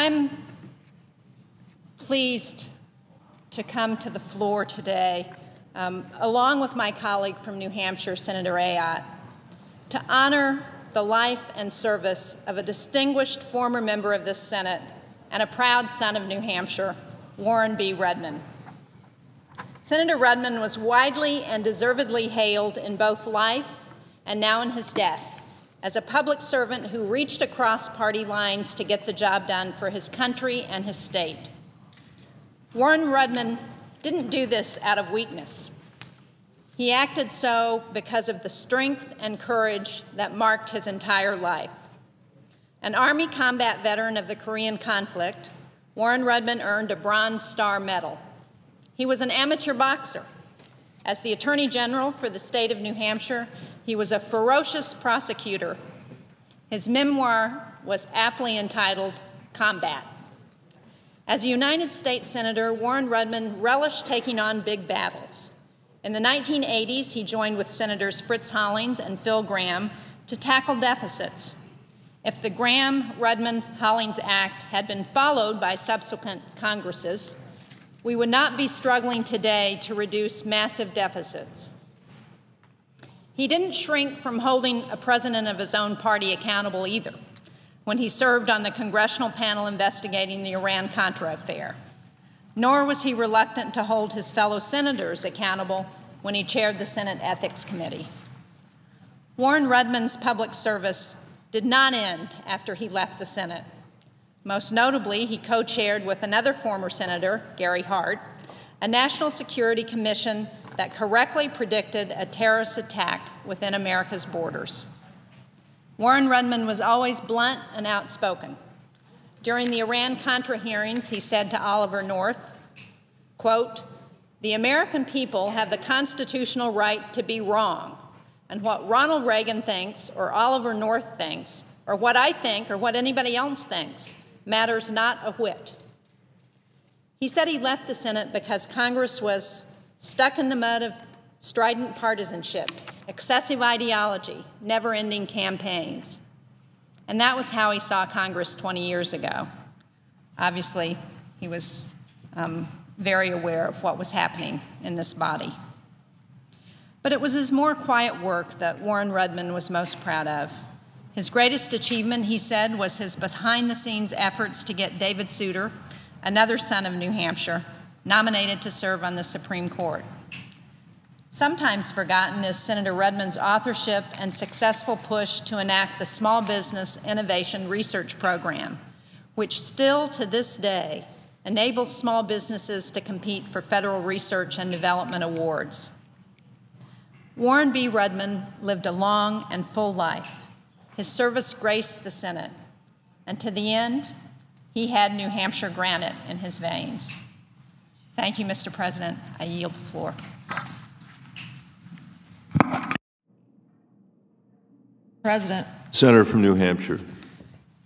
I'm pleased to come to the floor today, along with my colleague from New Hampshire, Senator Ayotte, to honor the life and service of a distinguished former member of this Senate and a proud son of New Hampshire, Warren B. Rudman. Senator Rudman was widely and deservedly hailed in both life and now in his death as a public servant who reached across party lines to get the job done for his country and his state. Warren Rudman didn't do this out of weakness. He acted so because of the strength and courage that marked his entire life. An Army combat veteran of the Korean conflict, Warren Rudman earned a Bronze Star Medal. He was an amateur boxer. As the Attorney General for the state of New Hampshire, he was a ferocious prosecutor. His memoir was aptly entitled Combat. As a United States Senator, Warren Rudman relished taking on big battles. In the 1980s, he joined with Senators Fritz Hollings and Phil Gramm to tackle deficits. If the Gramm-Rudman-Hollings Act had been followed by subsequent Congresses, we would not be struggling today to reduce massive deficits. He didn't shrink from holding a president of his own party accountable either when he served on the congressional panel investigating the Iran-Contra affair. Nor was he reluctant to hold his fellow senators accountable when he chaired the Senate Ethics Committee. Warren Rudman's public service did not end after he left the Senate. Most notably, he co-chaired with another former senator, Gary Hart, a national security commission that correctly predicted a terrorist attack within America's borders. Warren Rudman was always blunt and outspoken. During the Iran-Contra hearings, he said to Oliver North, quote, "The American people have the constitutional right to be wrong, and what Ronald Reagan thinks or Oliver North thinks or what I think or what anybody else thinks matters not a whit." He said he left the Senate because Congress was stuck in the mud of strident partisanship, excessive ideology, never-ending campaigns. And that was how he saw Congress 20 years ago. Obviously, he was very aware of what was happening in this body. But it was his more quiet work that Warren Rudman was most proud of. His greatest achievement, he said, was his behind-the-scenes efforts to get David Souter, another son of New Hampshire, nominated to serve on the Supreme Court. Sometimes forgotten is Senator Rudman's authorship and successful push to enact the Small Business Innovation Research Program, which still to this day enables small businesses to compete for federal research and development awards. Warren B. Rudman lived a long and full life. His service graced the Senate, and to the end, he had New Hampshire granite in his veins. Thank you, Mr. President. I yield the floor. President. Senator from New Hampshire.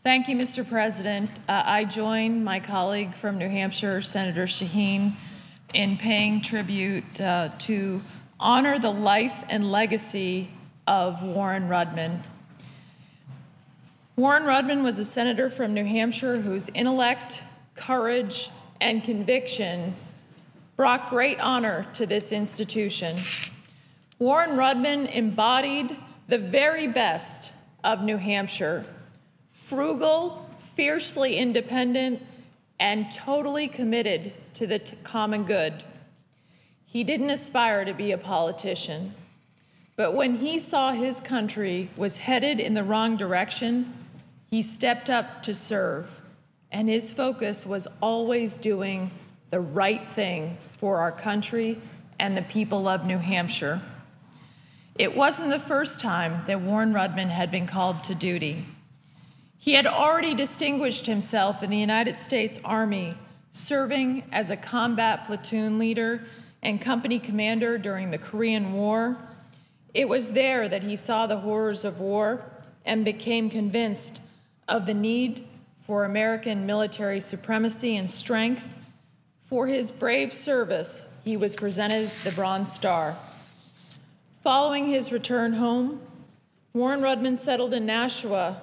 Thank you, Mr. President. I join my colleague from New Hampshire, Senator Shaheen, in paying tribute to honor the life and legacy of Warren Rudman. Warren Rudman was a senator from New Hampshire whose intellect, courage, and conviction brought great honor to this institution. Warren Rudman embodied the very best of New Hampshire: frugal, fiercely independent, and totally committed to the common good. He didn't aspire to be a politician, but when he saw his country was headed in the wrong direction, he stepped up to serve, and his focus was always doing the right thing for our country and the people of New Hampshire. It wasn't the first time that Warren Rudman had been called to duty. He had already distinguished himself in the United States Army, serving as a combat platoon leader and company commander during the Korean War. It was there that he saw the horrors of war and became convinced of the need for American military supremacy and strength. For his brave service, he was presented the Bronze Star. Following his return home, Warren Rudman settled in Nashua,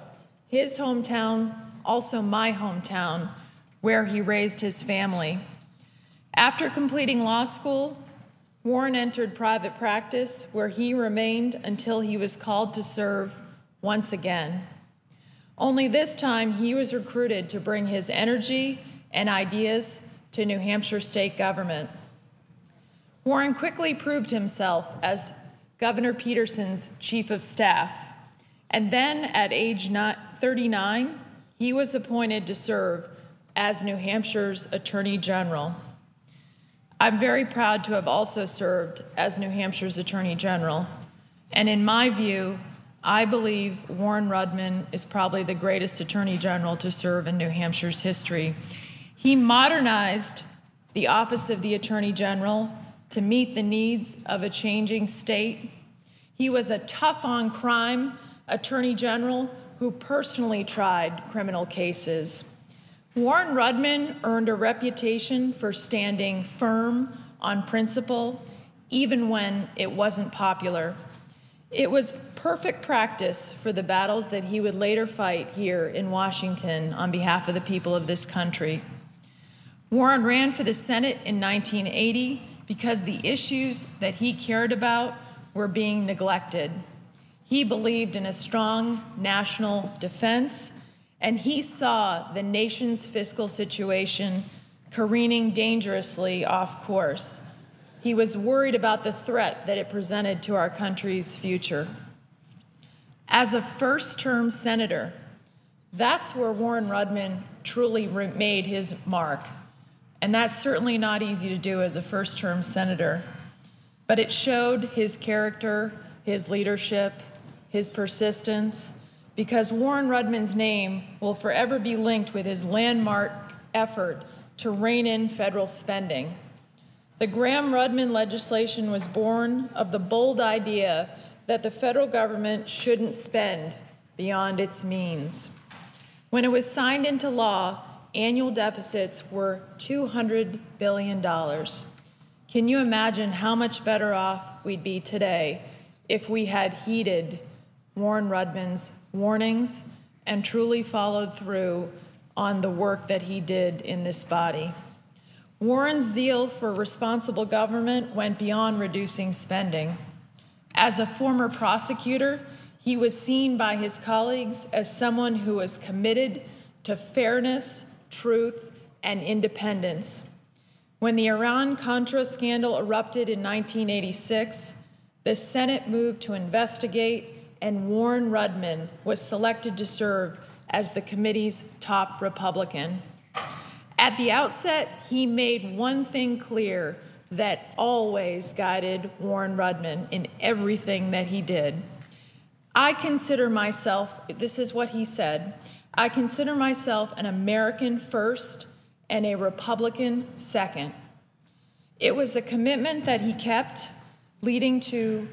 his hometown, also my hometown, where he raised his family. After completing law school, Warren entered private practice, where he remained until he was called to serve once again. Only this time, he was recruited to bring his energy and ideas to New Hampshire state government. Warren quickly proved himself as Governor Peterson's chief of staff, and then at age 39, he was appointed to serve as New Hampshire's Attorney General. I'm very proud to have also served as New Hampshire's Attorney General, and in my view, I believe Warren Rudman is probably the greatest Attorney General to serve in New Hampshire's history. He modernized the Office of the Attorney General to meet the needs of a changing state. He was a tough-on-crime Attorney General who personally tried criminal cases. Warren Rudman earned a reputation for standing firm on principle, even when it wasn't popular. It was perfect practice for the battles that he would later fight here in Washington on behalf of the people of this country. Warren ran for the Senate in 1980 because the issues that he cared about were being neglected. He believed in a strong national defense, and he saw the nation's fiscal situation careening dangerously off course. He was worried about the threat that it presented to our country's future. As a first-term senator, that's where Warren Rudman truly made his mark. And that's certainly not easy to do as a first-term senator. But it showed his character, his leadership, his persistence, because Warren Rudman's name will forever be linked with his landmark effort to rein in federal spending. The Graham-Rudman legislation was born of the bold idea that the federal government shouldn't spend beyond its means. When it was signed into law, annual deficits were $200 billion. Can you imagine how much better off we'd be today if we had heeded Warren Rudman's warnings and truly followed through on the work that he did in this body? Warren's zeal for responsible government went beyond reducing spending. As a former prosecutor, he was seen by his colleagues as someone who was committed to fairness, truth, and independence. When the Iran-Contra scandal erupted in 1986, the Senate moved to investigate, and Warren Rudman was selected to serve as the committee's top Republican. At the outset, he made one thing clear that always guided Warren Rudman in everything that he did. I consider myself, this is what he said, I consider myself an American first and a Republican second. It was a commitment that he kept, leading to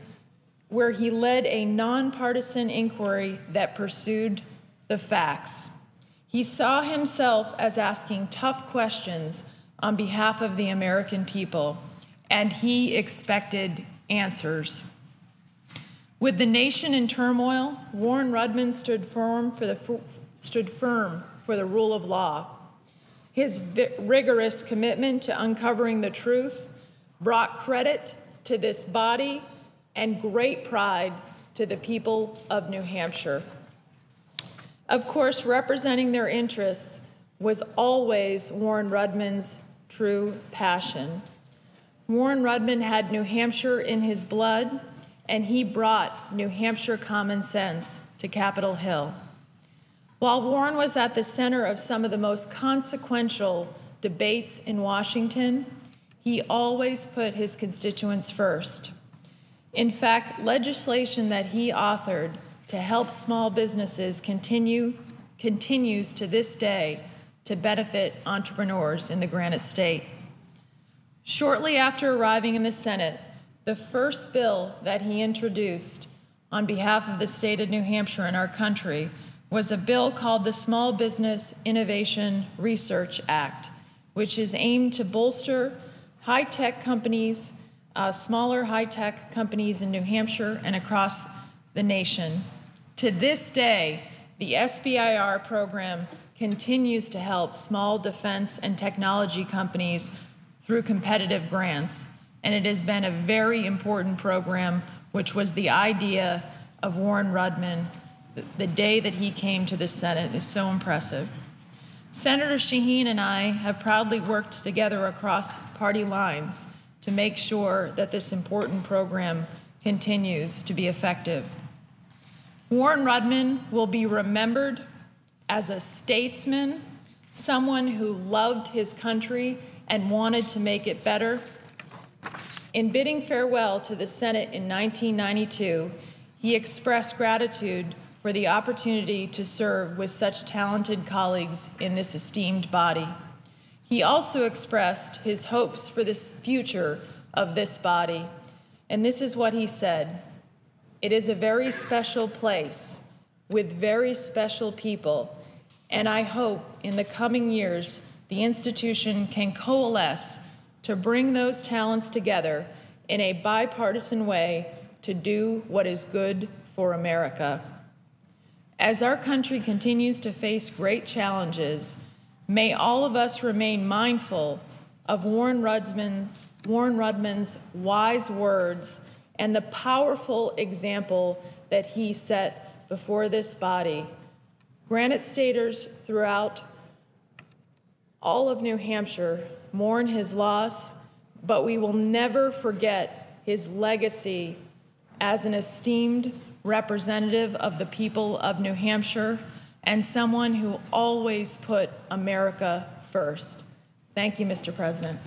where he led a nonpartisan inquiry that pursued the facts. He saw himself as asking tough questions on behalf of the American people, and he expected answers. With the nation in turmoil, Warren Rudman stood firm for the rule of law. His rigorous commitment to uncovering the truth brought credit to this body and great pride to the people of New Hampshire. Of course, representing their interests was always Warren Rudman's true passion. Warren Rudman had New Hampshire in his blood, and he brought New Hampshire common sense to Capitol Hill. While Warren was at the center of some of the most consequential debates in Washington, he always put his constituents first. In fact, legislation that he authored to help small businesses continues to this day to benefit entrepreneurs in the Granite State. Shortly after arriving in the Senate, the first bill that he introduced on behalf of the state of New Hampshire and our country was a bill called the Small Business Innovation Research Act, which is aimed to bolster high-tech companies, smaller high-tech companies in New Hampshire and across the nation. To this day, the SBIR program continues to help small defense and technology companies through competitive grants, and it has been a very important program, which was the idea of Warren Rudman the day that he came to the Senate. Is so impressive. Senator Shaheen and I have proudly worked together across party lines to make sure that this important program continues to be effective. Warren Rudman will be remembered as a statesman, someone who loved his country and wanted to make it better. In bidding farewell to the Senate in 1992, he expressed gratitude for the opportunity to serve with such talented colleagues in this esteemed body. He also expressed his hopes for the future of this body, and this is what he said: "It is a very special place with very special people, and I hope in the coming years the institution can coalesce to bring those talents together in a bipartisan way to do what is good for America." As our country continues to face great challenges, may all of us remain mindful of Warren Rudman's wise words and the powerful example that he set before this body. Granite Staters throughout all of New Hampshire mourn his loss, but we will never forget his legacy as an esteemed representative of the people of New Hampshire and someone who always put America first. Thank you, Mr. President.